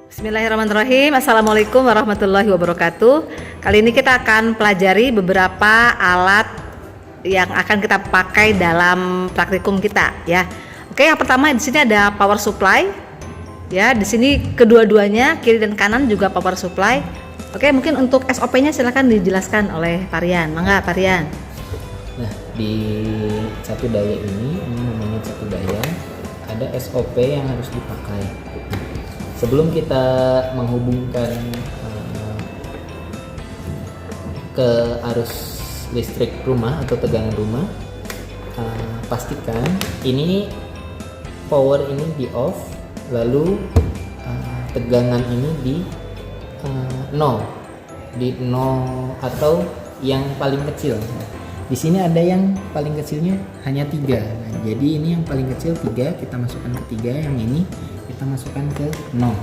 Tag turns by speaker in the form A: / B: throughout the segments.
A: Bismillahirrahmanirrahim. Assalamualaikum warahmatullahi wabarakatuh. Kali ini kita akan pelajari beberapa alat yang akan kita pakai dalam praktikum kita, ya. Oke, yang pertama di sini ada power supply. Ya, di sini kedua-duanya kiri dan kanan juga power supply. Oke, mungkin untuk SOP-nya silakan dijelaskan oleh Parian. Mangga, Parian.
B: Nah, di satu daya ini namanya satu daya, ada SOP yang harus dipakai. Sebelum kita menghubungkan ke arus listrik rumah atau tegangan rumah, pastikan ini power ini di off, lalu tegangan ini di 0 atau yang paling kecil. Di sini ada yang paling kecilnya hanya 3. Nah, jadi ini yang paling kecil 3, kita masukkan ke 3, yang ini kita masukkan ke 0.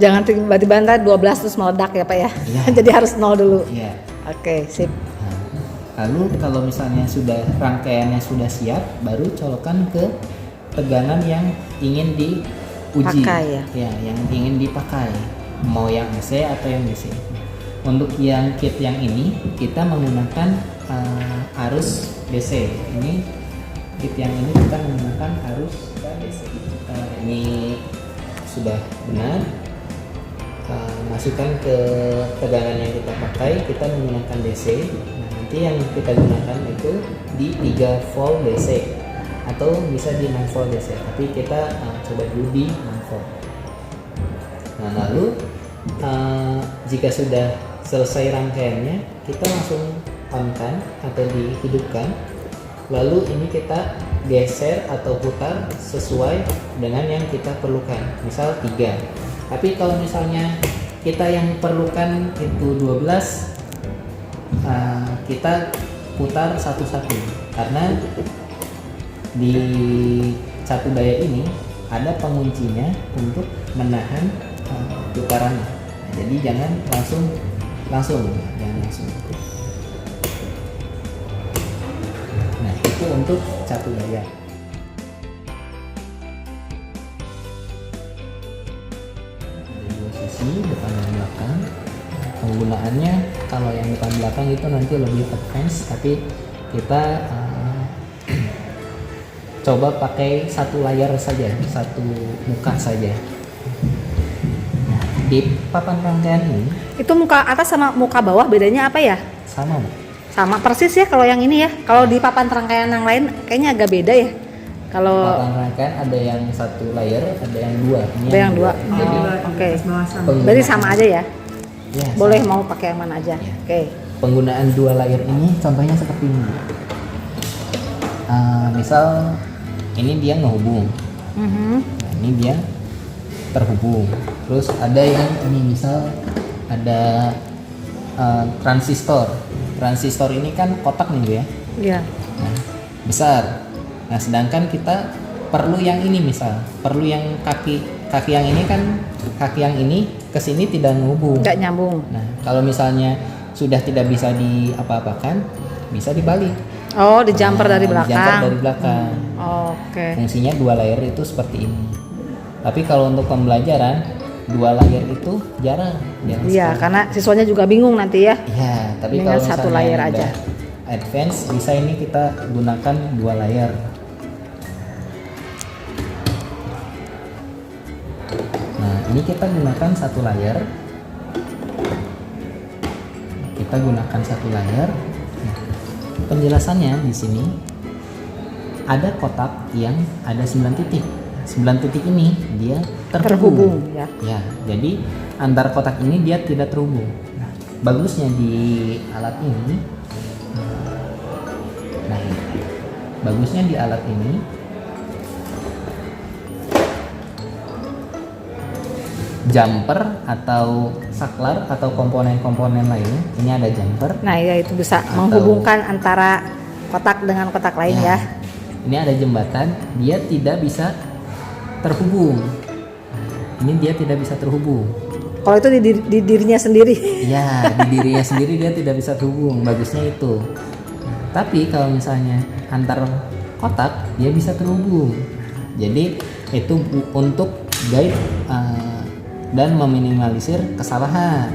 A: Jangan tiba-tiba ntar 12 terus meledak ya Pak ya,
B: Ya.
A: Jadi harus 0 dulu.
B: Ya.
A: Oke, sip.
B: Nah, lalu kalau misalnya sudah rangkaiannya sudah siap, baru colokan ke tegangan yang ingin diuji.
A: Pakai ya?
B: Ya, yang ingin dipakai, mau yang AC atau yang DC. Untuk yang kit yang ini kita menggunakan arus DC. Ini kit yang ini kita menggunakan arus DC. Ini sudah benar. Masukkan ke tegangan yang kita pakai, kita menggunakan DC. Nah, nanti yang kita gunakan itu di 3 volt DC atau bisa di 6 volt DC, tapi kita coba dulu di 6 volt. Nah, lalu jika sudah selesai rangkaiannya, kita langsung on-kan atau dihidupkan. Lalu ini kita geser atau putar sesuai dengan yang kita perlukan, misal 3. Tapi kalau misalnya kita yang perlukan itu 12, kita putar satu-satu, karena di satu daya ini ada penguncinya untuk menahan putarannya. Nah, jadi jangan langsung, jangan langsung. Nah, itu untuk satu daya. Ada 2 sisi, depan dan belakang. Penggunaannya kalau yang depan belakang itu nanti lebih advance, tapi kita coba pakai satu layar saja, satu muka saja. Nah, di papan rangkaian ini
A: Itu muka atas sama muka bawah bedanya apa ya?
B: sama, Bu.
A: Sama persis ya kalau yang ini ya. Kalau di papan rangkaian yang lain kayaknya agak beda ya. Kalau
B: Papan rangkaian ada yang satu layer, ada yang 2. Ini
A: ada yang 2.
B: Jadi
A: Oke.
B: penggunaan-
A: Berarti sama aja ya.
B: Ya,
A: Boleh
B: sama.
A: mau pakai yang mana aja.
B: Ya.
A: Oke.
B: Penggunaan 2 layer ini contohnya seperti ini. Misal ini dia ngehubung,
A: Mhm.
B: nah, ini dia terhubung. Terus ada yang ini, misal ada transistor. Transistor ini kan kotak nih, Bu, ya.
A: Iya.
B: Nah, besar. Nah, sedangkan kita perlu yang ini, misal perlu yang kaki yang ini kan, kaki yang ini ke sini tidak menghubung.
A: Enggak nyambung.
B: Nah, kalau misalnya sudah tidak bisa diapa-apakan, bisa dibalik.
A: Oh, di jumper dari belakang.
B: Jumper dari belakang.
A: Oke.
B: Fungsinya 2 layer itu seperti ini. Tapi kalau untuk pembelajaran 2 layer itu jarang.
A: Iya,
B: sekali.
A: karena siswanya juga bingung nanti ya.
B: Iya, tapi
A: Dengan
B: kalau
A: satu
B: misalnya
A: layer
B: udah
A: aja.
B: advance, bisa ini kita gunakan 2 layer. Nah, ini kita gunakan 1 layer. Kita gunakan 1 layer. Nah, penjelasannya di sini ada kotak yang ada 9 titik. 9 titik ini dia terhubung.
A: Terhubung, ya.
B: Ya, jadi antar kotak ini dia tidak terhubung. Nah, bagusnya di alat ini, nah ini. Bagusnya di alat ini, jumper atau saklar atau komponen-komponen lainnya, ini ada jumper.
A: Nah, ya itu bisa
B: Atau-
A: menghubungkan antara kotak dengan kotak lain ya.
B: Ini ada jembatan, dia tidak bisa terhubung. Ini dia tidak bisa terhubung.
A: Kalau itu di dirinya sendiri.
B: Ya, di dirinya sendiri dia tidak bisa terhubung. Bagusnya itu. Tapi kalau misalnya antar kotak dia bisa terhubung. Jadi itu untuk guide dan meminimalisir kesalahan.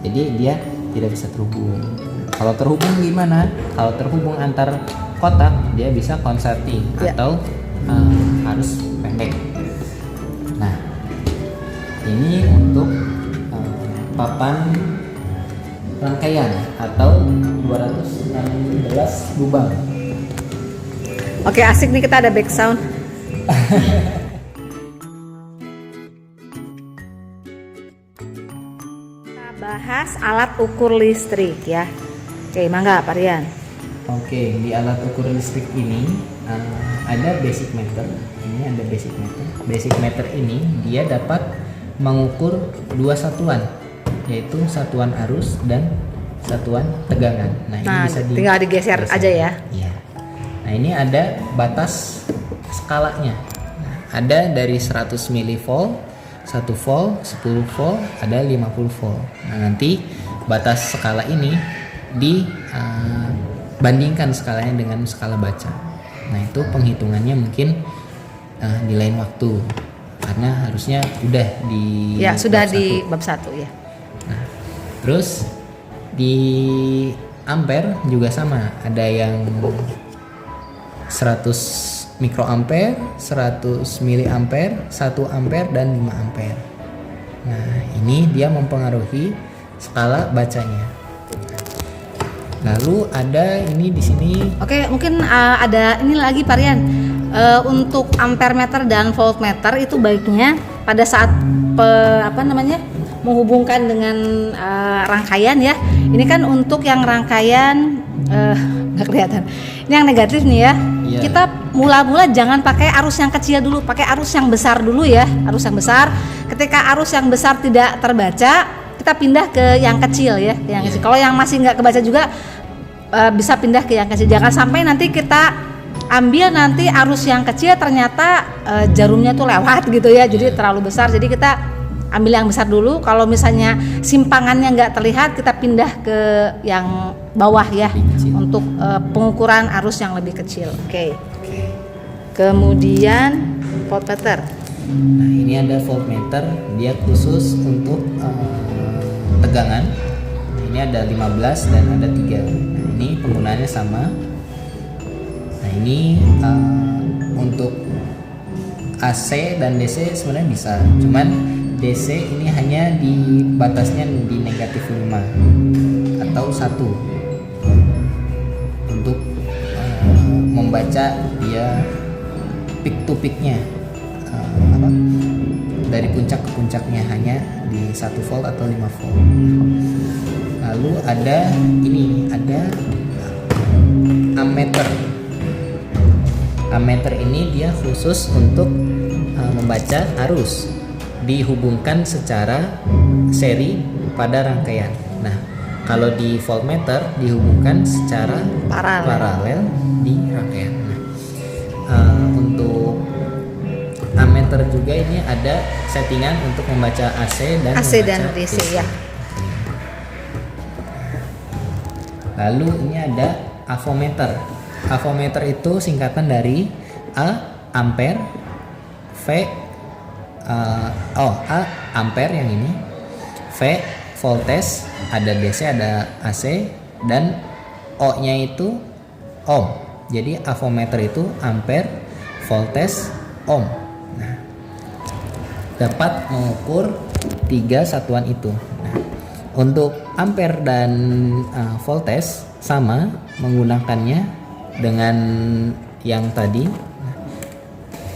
B: Jadi dia tidak bisa terhubung. Kalau terhubung gimana? Kalau terhubung antar kotak dia bisa konverting atau arus pendek. Nah, ini untuk papan rangkaian atau 216 lubang.
A: Oke, asik nih, kita ada back sound. Kita bahas alat ukur listrik ya. Oke, mangga Pak Rian.
B: Oke, di alat ukur listrik ini ada basic meter. Ini ada basic meter. Basic meter ini dia dapat mengukur dua satuan, yaitu satuan arus dan satuan tegangan. Nah, ini bisa
A: tinggal digeser aja ya.
B: Iya. Nah, ini ada batas skalanya. Nah, ada dari 100 mV, 1 volt, 10 volt, ada 50 volt. Nah, nanti batas skala ini dibandingkan skalanya dengan skala baca. Nah, itu penghitungannya mungkin di lain waktu, karena harusnya udah di
A: sudah di bab 1 ya.
B: Nah, terus di ampere juga sama, ada yang 100 mikroampere, 100 miliampere, 1 ampere dan 5 ampere. Nah, ini dia mempengaruhi skala bacanya. Lalu ada ini di sini.
A: Oke, mungkin ada ini lagi Pak Rian. Untuk ampere meter dan voltmeter itu baiknya pada saat menghubungkan dengan rangkaian ya. Ini kan untuk yang rangkaian nggak kelihatan. Ini yang negatif nih ya. Yeah. Kita mula-mula jangan pakai arus yang kecil dulu, pakai arus yang besar dulu ya. Arus yang besar. Ketika arus yang besar tidak terbaca, kita pindah ke yang kecil ya. Yang kecil. Kalau yang masih nggak kebaca juga bisa pindah ke yang kecil. Jangan sampai nanti kita ambil nanti arus yang kecil ternyata jarumnya tuh lewat gitu ya, jadi terlalu besar. Jadi kita ambil yang besar dulu. Kalau misalnya simpangannya nggak terlihat, kita pindah ke yang bawah ya untuk pengukuran arus yang lebih kecil. Oke. Kemudian voltmeter.
B: Nah, ini ada voltmeter, dia khusus untuk tegangan. Ini ada 15 dan ada 3. Nah, ini penggunaannya sama. Nah, ini untuk AC dan DC sebenarnya bisa, cuman DC ini hanya di batasnya di negatif 5 atau 1 untuk membaca dia peak to peaknya, dari puncak ke puncaknya hanya di 1 volt atau 5 volt. Lalu ada ini, ada ammeter. Ammeter ini dia khusus untuk membaca arus, dihubungkan secara seri pada rangkaian. Nah, kalau di voltmeter dihubungkan secara paralel di rangkaian. Nah, untuk ammeter juga ini ada settingan untuk membaca AC dan
A: DC ya.
B: Lalu ini ada avometer. Avometer itu singkatan dari A ampere, V A ampere yang ini, V voltage, ada DC ada AC, dan O-nya itu ohm. Jadi avometer itu ampere, voltage, ohm. Nah, dapat mengukur 3 satuan itu. Nah, untuk ampere dan voltage sama menggunakannya dengan yang tadi.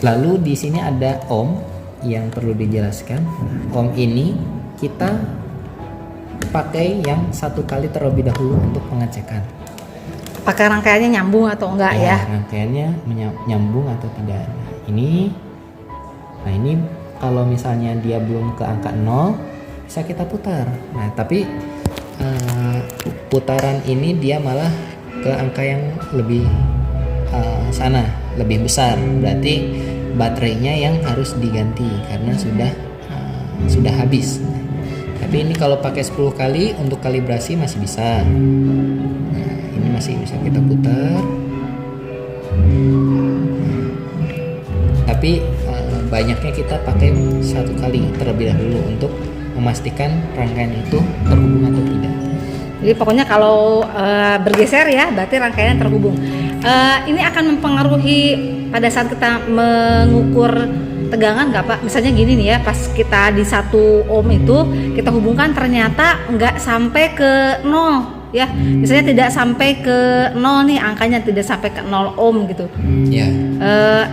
B: Lalu di sini ada ohm yang perlu dijelaskan. Ohm ini kita pakai yang 1 kali terlebih dahulu untuk pengecekan.
A: Apakah rangkaiannya nyambung atau enggak ya?
B: Rangkaiannya nyambung atau tidak. Ini kalau misalnya dia belum ke angka 0 bisa kita putar. Nah, tapi putaran ini dia malah ke angka yang lebih lebih besar, berarti baterainya yang harus diganti karena sudah habis. Tapi ini kalau pakai 10 kali untuk kalibrasi masih bisa. Nah, ini masih bisa kita putar. Tapi banyaknya kita pakai satu kali terlebih dahulu untuk memastikan rangkaian itu terhubung atau tidak.
A: Jadi pokoknya kalau bergeser ya berarti rangkaian terhubung. Ini akan mempengaruhi pada saat kita mengukur tegangan nggak Pak? Misalnya gini nih ya, pas kita di 1 ohm itu kita hubungkan ternyata nggak sampai ke 0 ya. Misalnya tidak sampai ke 0 nih angkanya, tidak sampai ke 0 ohm gitu.
B: Ya.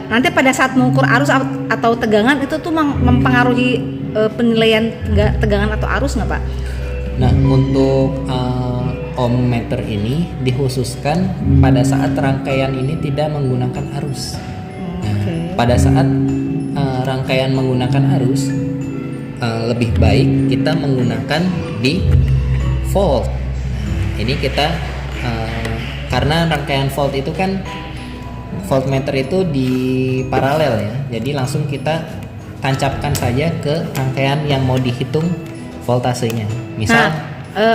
A: Nanti pada saat mengukur arus atau tegangan itu tuh mempengaruhi penilaian tegangan atau arus nggak Pak?
B: Nah, untuk ohm meter ini dikhususkan pada saat rangkaian ini tidak menggunakan arus. Nah, pada saat rangkaian menggunakan arus, lebih baik kita menggunakan di volt. Ini kita karena rangkaian volt itu kan voltmeter itu di paralel ya, jadi langsung kita tancapkan saja ke rangkaian yang mau dihitung voltasenya. Misal,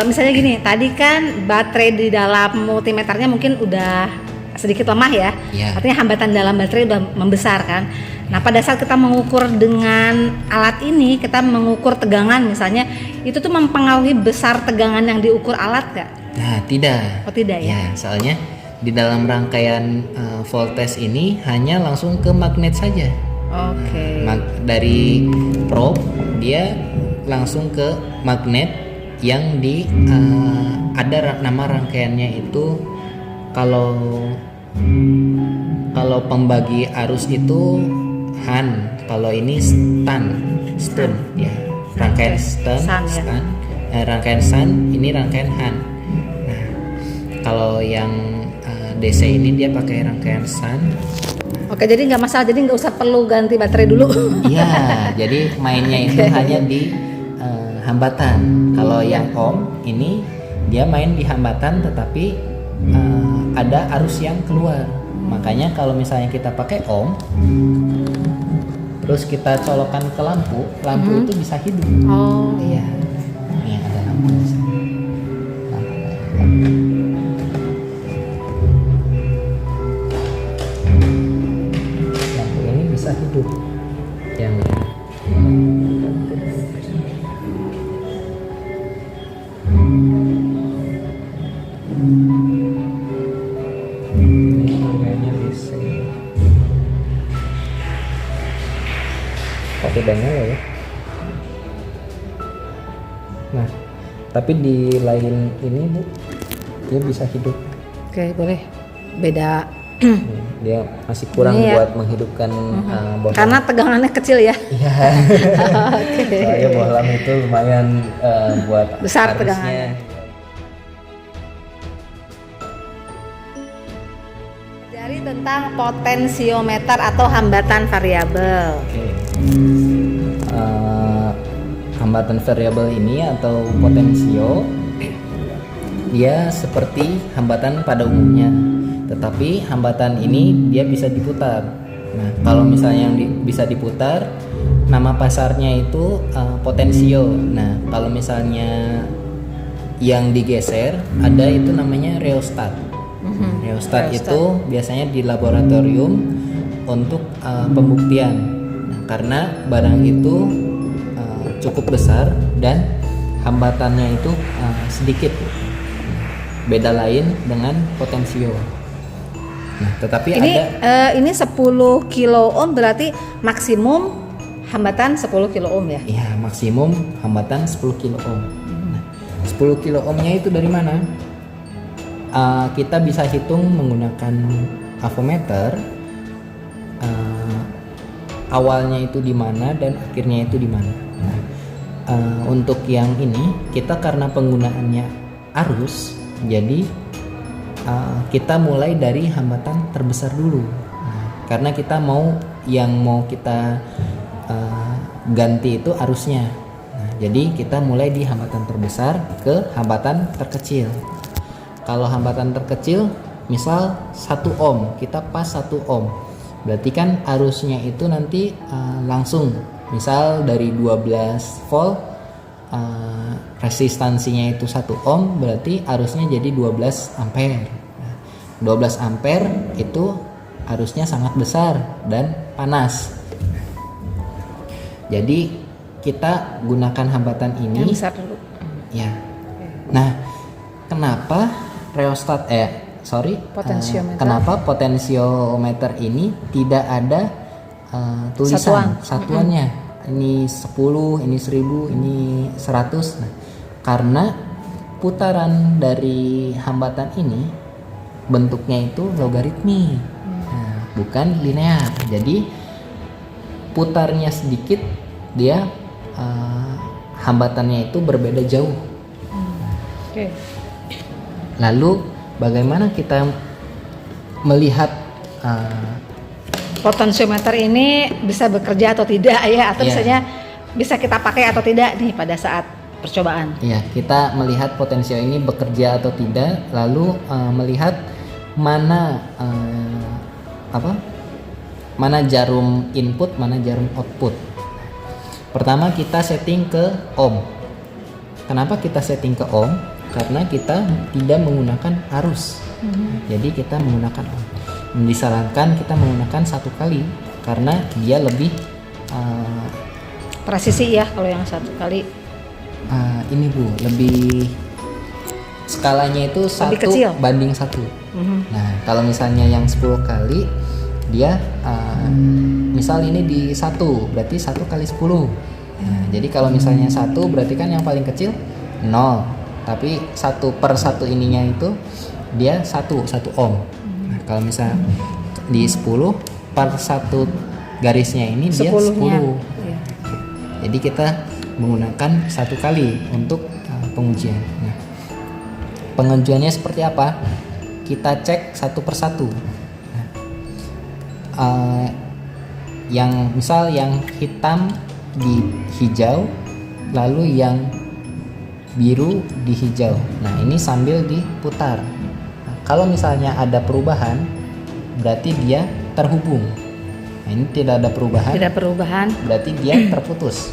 A: misalnya gini, tadi kan baterai di dalam multimeternya mungkin udah sedikit lemah ya, artinya hambatan dalam baterai udah membesar kan. Nah pada saat kita mengukur dengan alat ini, kita mengukur tegangan misalnya, itu tuh mempengaruhi besar tegangan yang diukur alat nggak?
B: Nah tidak.
A: Oh tidak ya?
B: Soalnya di dalam rangkaian voltage ini hanya langsung ke magnet saja.
A: Oke.
B: Dari probe dia langsung ke magnet yang di ada nama rangkaiannya itu, kalau pembagi arus itu Han, kalau ini stun ya, rangkaian stun, rangkaian sun, ini rangkaian Han. Nah, kalau yang DC ini dia pakai rangkaian sun.
A: Oke, jadi nggak masalah, jadi nggak usah perlu ganti baterai dulu.
B: Iya, jadi mainnya itu hanya di hambatan. Kalau yang ohm ini dia main di hambatan, tetapi ada arus yang keluar. Makanya kalau misalnya kita pakai ohm, terus kita colokkan ke lampu itu bisa hidup.
A: Oh
B: iya. Ini ada lampu di sini. Lampu ini bisa hidup. Yang udah nyala ya. Nah, tapi di lain ini Bu, dia bisa hidup.
A: Oke, boleh. Beda.
B: Dia masih kurang
A: ya,
B: buat menghidupkan bohlam.
A: Karena tegangannya kecil ya.
B: Iya.
A: Oke.
B: Soalnya bohlam itu lumayan buat
A: besar tegangannya. Jadi tentang potensiometer atau hambatan variabel.
B: Hambatan variabel ini atau potensio dia seperti hambatan pada umumnya, tetapi hambatan ini dia bisa diputar. Nah, kalau misalnya yang bisa diputar, nama pasarnya itu potensio. Nah, kalau misalnya yang digeser ada itu namanya rheostat. Rheostat itu biasanya di laboratorium untuk pembuktian. Nah, karena barang itu cukup besar dan hambatannya itu sedikit. Beda lain dengan potensio. Nah, tetapi
A: ini,
B: ada
A: ini 10 kilo ohm berarti maksimum hambatan 10 kilo ohm ya?
B: Iya, maksimum hambatan 10 kilo ohm. Nah, 10 kilo ohmnya itu dari mana? Kita bisa hitung menggunakan avometer. Awalnya itu di mana dan akhirnya itu di mana. Nah, untuk yang ini kita karena penggunaannya arus, jadi kita mulai dari hambatan terbesar dulu. Nah, karena kita mau kita ganti itu arusnya. Nah, jadi kita mulai di hambatan terbesar ke hambatan terkecil. Kalau hambatan terkecil, misal 1 ohm, kita pas 1 ohm. Berarti kan arusnya itu nanti langsung, misal dari 12 volt, resistansinya itu 1 ohm, berarti arusnya jadi 12 ampere. 12 ampere itu arusnya sangat besar dan panas. Jadi kita gunakan hambatan ini.
A: Yang besar dulu.
B: Ya. Nah, kenapa
A: Potensiometer.
B: kenapa potensiometer ini tidak ada tulisan satuannya? Ini 10, ini 1000, ini 100. Nah, karena putaran dari hambatan ini bentuknya itu logaritmi. Nah, bukan linear. Jadi putarnya sedikit, dia hambatannya itu berbeda jauh.
A: Oke.
B: Lalu bagaimana kita melihat
A: Potensiometer ini bisa bekerja atau tidak ya, atau
B: Iya.
A: misalnya bisa kita pakai atau tidak nih pada saat percobaan.
B: ya, kita melihat potensio ini bekerja atau tidak, lalu melihat mana mana jarum input, mana jarum output. Pertama kita setting ke ohm. Kenapa kita setting ke ohm? Karena kita tidak menggunakan arus. Jadi kita menggunakan ohm. Disarankan kita menggunakan 1 kali karena dia lebih
A: Presisi ya kalau yang 1 kali.
B: ini Bu, lebih skalanya itu
A: kecil.
B: 1 banding 1. Nah, kalau misalnya yang 10 kali dia misal ini di 1, berarti 1 kali 10. Nah, jadi kalau misalnya 1 berarti kan yang paling kecil 0. Tapi 1/1 ininya itu dia 1 ohm. Nah, kalau misalnya di 10/1 garisnya ini dia 10.
A: Iya.
B: Jadi kita menggunakan 1 kali untuk pengujian. Nah, pengujiannya seperti apa? Kita cek 1/1. Yang misal yang hitam di hijau, lalu yang biru di hijau. Nah, ini sambil diputar. Nah, kalau misalnya ada perubahan, berarti dia terhubung. Nah, ini tidak ada perubahan.
A: Tidak perubahan.
B: Berarti dia terputus.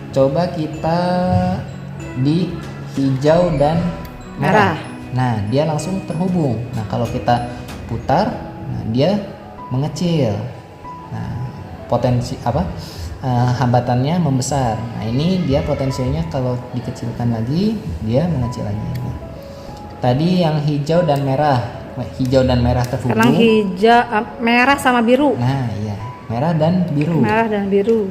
B: Coba kita di hijau dan merah. Nah, dia langsung terhubung. Nah, kalau kita putar, nah dia mengecil. Nah, hambatannya membesar. Nah, ini dia potensinya kalau dikecilkan lagi, dia mengecil lagi. Nah, tadi yang hijau dan merah terhubung.
A: Sekarang hijau, merah sama biru.
B: Nah, iya, merah dan biru.
A: Merah dan biru.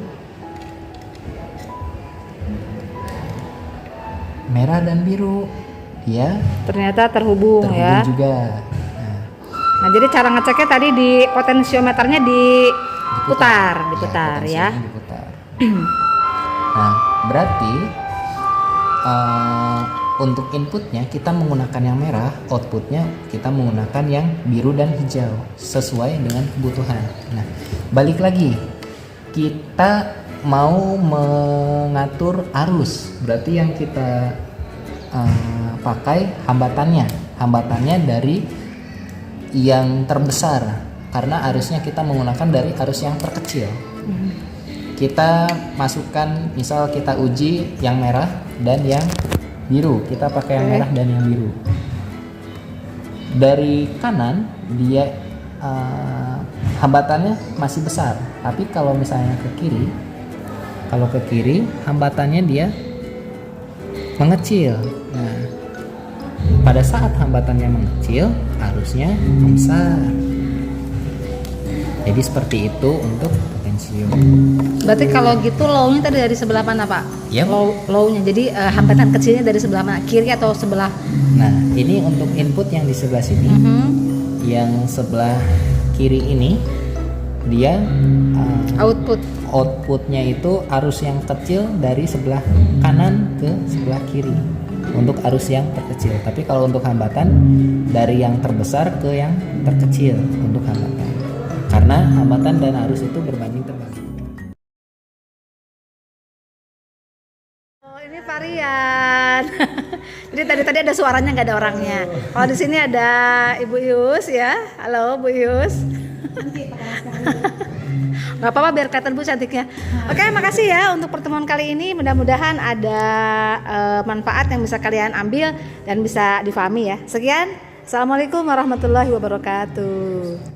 B: Merah dan biru, dia
A: Ternyata terhubung ya.
B: juga.
A: Nah, jadi cara ngeceknya tadi di potensiometernya diputar ya.
B: potensinya diputar. Nah, berarti untuk inputnya kita menggunakan yang merah, outputnya kita menggunakan yang biru dan hijau sesuai dengan kebutuhan. Nah, balik lagi, kita mau mengatur arus, berarti yang kita pakai hambatannya dari yang terbesar, karena arusnya kita menggunakan dari arus yang terkecil. Kita masukkan, misal kita uji yang merah dan yang biru, kita pakai yang merah dan yang biru. Dari kanan dia hambatannya masih besar, tapi kalau misalnya ke kiri hambatannya dia mengecil. Nah, pada saat hambatannya mengecil, arusnya membesar. Jadi seperti itu untuk potensio.
A: Berarti kalau gitu low-nya tadi dari sebelah mana, Pak?
B: Yep.
A: Low-nya. Jadi hambatan kecilnya dari sebelah mana? Kiri atau sebelah?
B: Nah, ini untuk input yang di sebelah sini. Yang sebelah kiri ini dia outputnya itu arus yang kecil dari sebelah kanan ke sebelah kiri untuk arus yang terkecil. Tapi kalau untuk hambatan dari yang terbesar ke yang terkecil untuk hambatan, karena hambatan dan arus itu berbanding terbalik.
A: Oh, ini varian. Jadi tadi ada suaranya, nggak ada orangnya. Kalau di sini ada Ibu Ius ya. Halo Bu Ius. Nggak apa-apa, biar kelihatan Bu cantiknya. Oke, makasih ya untuk pertemuan kali ini. Mudah-mudahan ada manfaat yang bisa kalian ambil dan bisa difahami ya. Sekian, assalamualaikum warahmatullahi wabarakatuh.